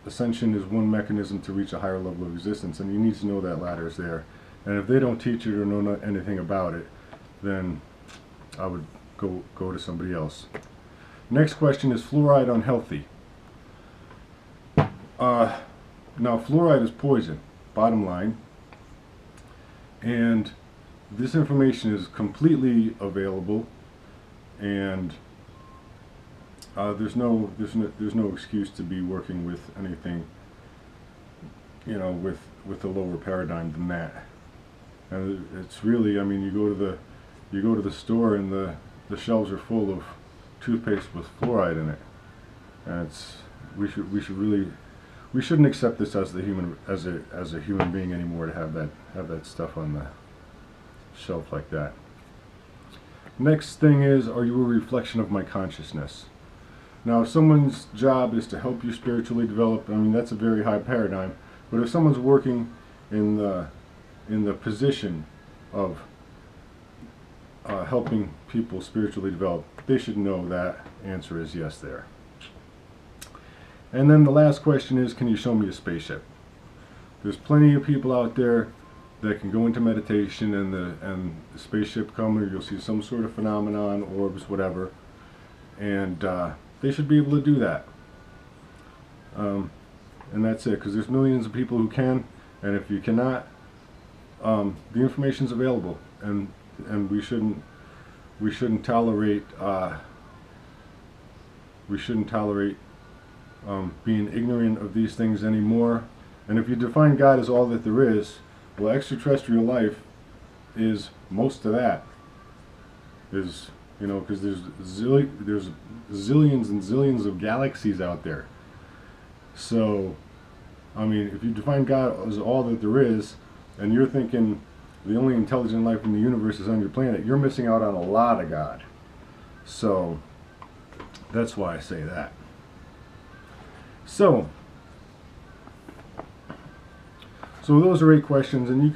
ascension is one mechanism to reach a higher level of existence, and you need to know that ladder is there. And if they don't teach it or know anything about it, then I would go to somebody else. Next question, is fluoride unhealthy? Now, fluoride is poison, bottom line, and this information is completely available, and there's no excuse to be working with anything, you know, with a lower paradigm than that. And it's really, I mean, you go to the store and the shelves are full of toothpaste with fluoride in it, and we shouldn't accept this as a human being anymore, to have that stuff on the shelf like that. Next thing is, are you a reflection of my consciousness? Now, if someone's job is to help you spiritually develop, I mean, that's a very high paradigm. But if someone's working in the position of helping people spiritually develop, they should know that answer is yes there. And then the last question is, can you show me a spaceship? There's plenty of people out there that can go into meditation and the spaceship come, or you'll see some sort of phenomenon, orbs, whatever, and they should be able to do that. And that's it, because there's millions of people who can, and if you cannot, the information's available, and we shouldn't tolerate being ignorant of these things anymore. And if you define God as all that there is, well, extraterrestrial life is most of that. Is, you know, because there's zillions and zillions of galaxies out there. So, I mean, if you define God as all that there is, and you're thinking the only intelligent life in the universe is on your planet, you're missing out on a lot of God. So, that's why I say that. So those are 8 questions, and you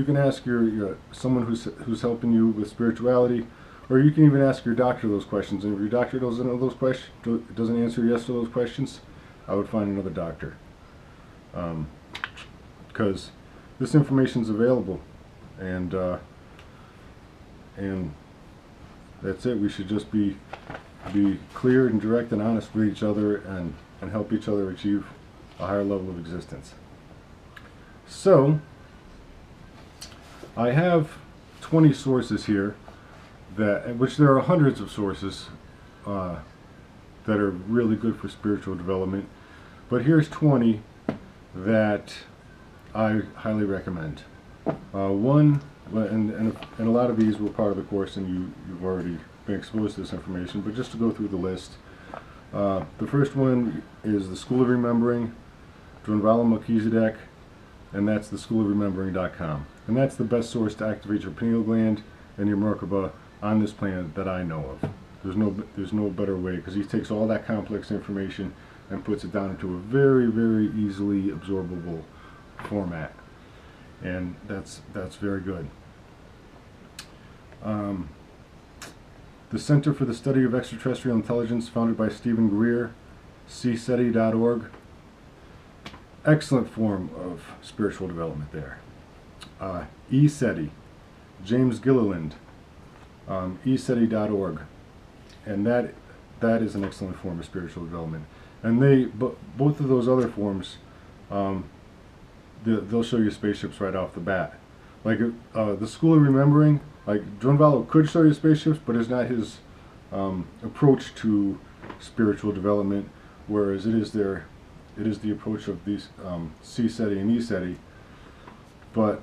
can ask your someone who's helping you with spirituality, or you can even ask your doctor those questions. And if your doctor doesn't know those questions, doesn't answer yes to those questions, I would find another doctor, because this information is available, and that's it. We should just be clear and direct and honest with each other, and help each other achieve a higher level of existence. So, I have 20 sources here, which there are hundreds of sources that are really good for spiritual development, but here's 20 that I highly recommend. One, and a lot of these were part of the course, and you've already been exposed to this information, but just to go through the list. The first one is the School of Remembering, Drunvalo Melchizedek, and that's the schoolofremembering.com. And that's the best source to activate your pineal gland and your Merkaba on this planet that I know of. There's no better way, because he takes all that complex information and puts it down into a very, very easily absorbable format, and that's very good. The Center for the Study of Extraterrestrial Intelligence, founded by Stephen Greer, cseti.org. Excellent form of spiritual development there. eSETI, James Gilliland, eSETI.org, and that is an excellent form of spiritual development. And both of those other forms, they'll show you spaceships right off the bat. Like the School of Remembering, like Drunvalo could show you spaceships, but it's not his approach to spiritual development. Whereas it is the approach of these cseti and eSETI. But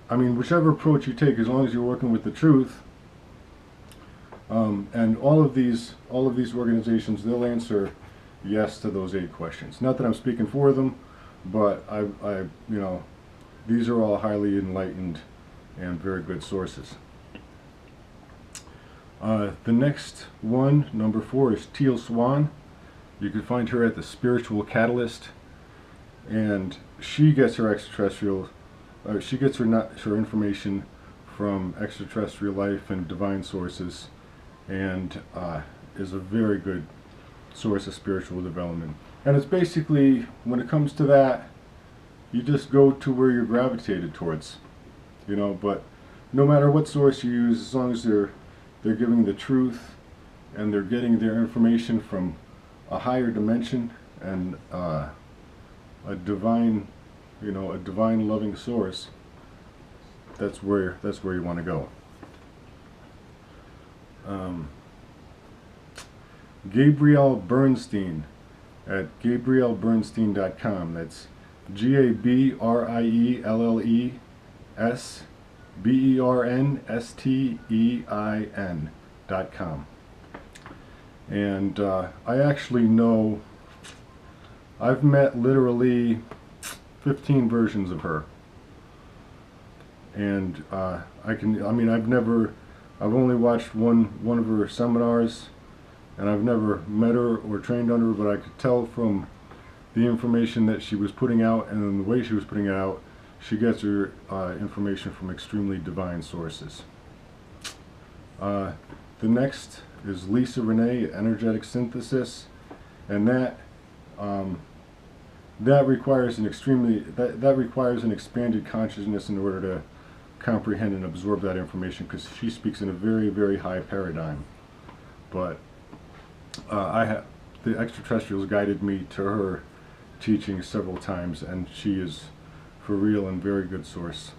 I mean, whichever approach you take, as long as you're working with the truth, and all of these organizations, they'll answer yes to those 8 questions. Not that I'm speaking for them, but I you know, these are all highly enlightened and very good sources. The next one, number 4, is Teal Swan. You can find her at the Spiritual Catalyst, and she gets her her information from extraterrestrial life and divine sources, and is a very good source of spiritual development. And it's basically, when it comes to that, you just go to where you're gravitated towards, you know. But no matter what source you use, as long as they're giving the truth and they're getting their information from a higher dimension and a divine, you know, a divine loving source, that's where you want to go. Gabrielle Bernstein at GabrielleBernstein.com. That's GabrielleBernstein.com. And I actually know, I've met literally 15 versions of her. And I've only watched one of her seminars, and I've never met her or trained under her, but I could tell from the information that she was putting out and the way she was putting it out, she gets her information from extremely divine sources. The next is Lisa Renee, Energetic Synthesis, and that requires an expanded consciousness in order to comprehend and absorb that information, because she speaks in a very, very high paradigm. But the extraterrestrials guided me to her teaching several times, and she is for real and very good source.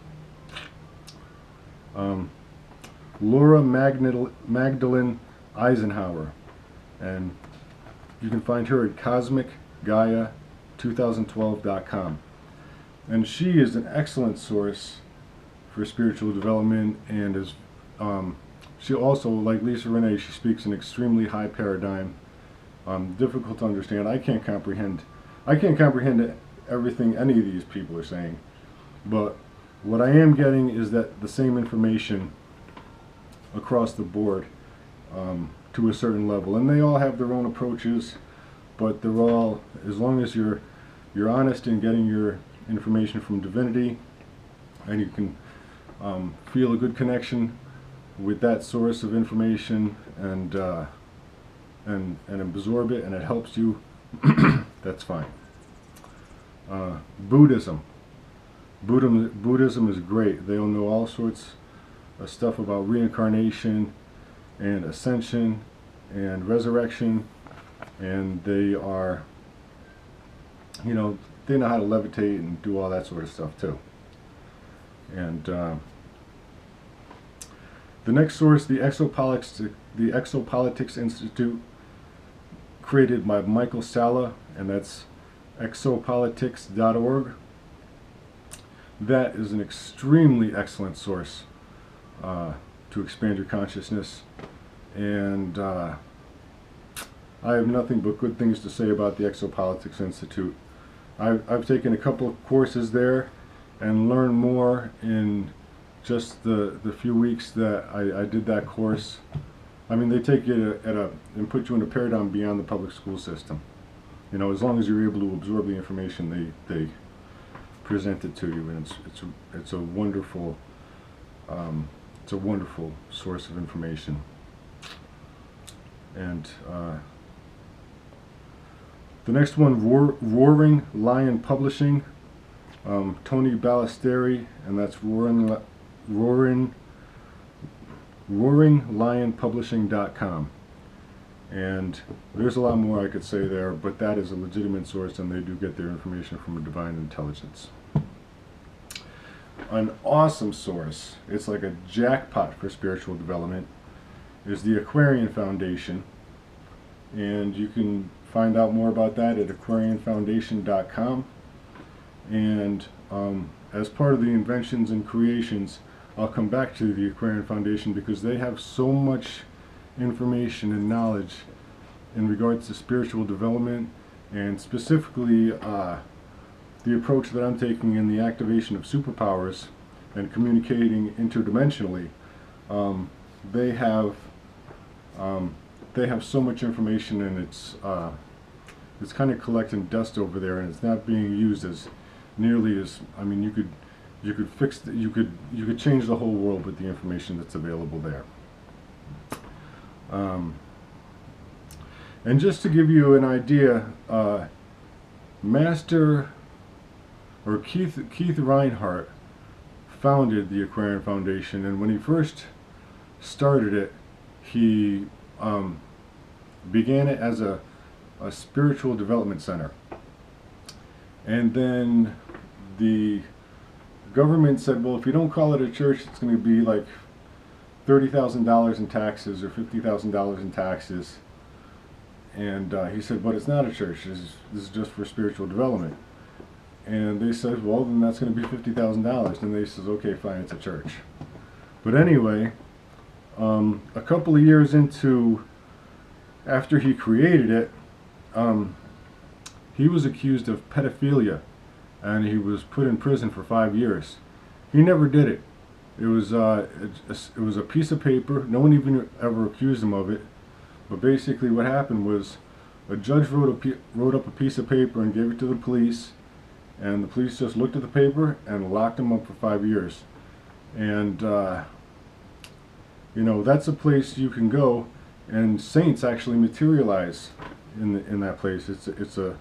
Laura Magdalene Eisenhower, and you can find her at CosmicGaia2012.com, and she is an excellent source for spiritual development, and is she also, like Lisa Renee, she speaks an extremely high paradigm, difficult to understand. I can't comprehend everything any of these people are saying, but what I am getting is that the same information across the board, to a certain level, and they all have their own approaches, but they're all, as long as you're honest in getting your information from divinity, and you can feel a good connection with that source of information, and absorb it, and it helps you, that's fine. Buddhism is great. They'll know all sorts of stuff about reincarnation and ascension and resurrection, and they are, you know, they know how to levitate and do all that sort of stuff too. And the next source, the Exopolitics Institute, created by Michael Salla, and that's exopolitics.org. That is an extremely excellent source to expand your consciousness, and I have nothing but good things to say about the Exopolitics Institute. I've taken a couple of courses there and learned more in just the few weeks that I did that course. I mean, they take you and put you in a paradigm beyond the public school system. You know, as long as you're able to absorb the information they present it to you, and it's a wonderful source of information. And the next one, Roaring Lion Publishing, Tony Ballesteri, and that's roaringlionpublishing.com. And there's a lot more I could say there, but that is a legitimate source, and they do get their information from a divine intelligence. An awesome source, it's like a jackpot for spiritual development, is the Aquarian Foundation, and you can find out more about that at aquarianfoundation.com. And as part of the inventions and creations, I'll come back to the Aquarian Foundation, because they have so much information and knowledge in regards to spiritual development, and specifically the approach that I'm taking in the activation of superpowers and communicating interdimensionally. They have so much information, and it's kind of collecting dust over there, and it's not being used as nearly as, I mean, you could change the whole world with the information that's available there. And just to give you an idea, Master or Keith Reinhardt founded the Aquarian Foundation, and when he first started it, he began it as a spiritual development center. And then the government said, well, if you don't call it a church, it's going to be like $30,000 in taxes or $50,000 in taxes. And he said, but it's not a church. This is just for spiritual development. And they said, well, then that's going to be $50,000. And they says, okay, fine, it's a church. But anyway, a couple of years after he created it, he was accused of pedophilia, and he was put in prison for 5 years. He never did it. It was a piece of paper. No one even ever accused him of it. But basically, what happened was a judge wrote up a piece of paper and gave it to the police, and the police just looked at the paper and locked him up for 5 years. And you know, that's a place you can go, and saints actually materialize in that place. It's a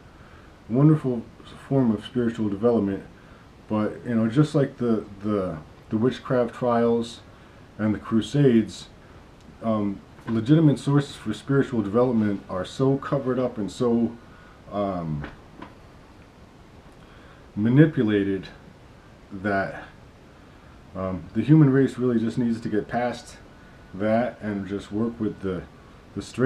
wonderful form of spiritual development. But you know, just like the witchcraft trials and the Crusades, legitimate sources for spiritual development are so covered up and so manipulated that the human race really just needs to get past that and just work with the straight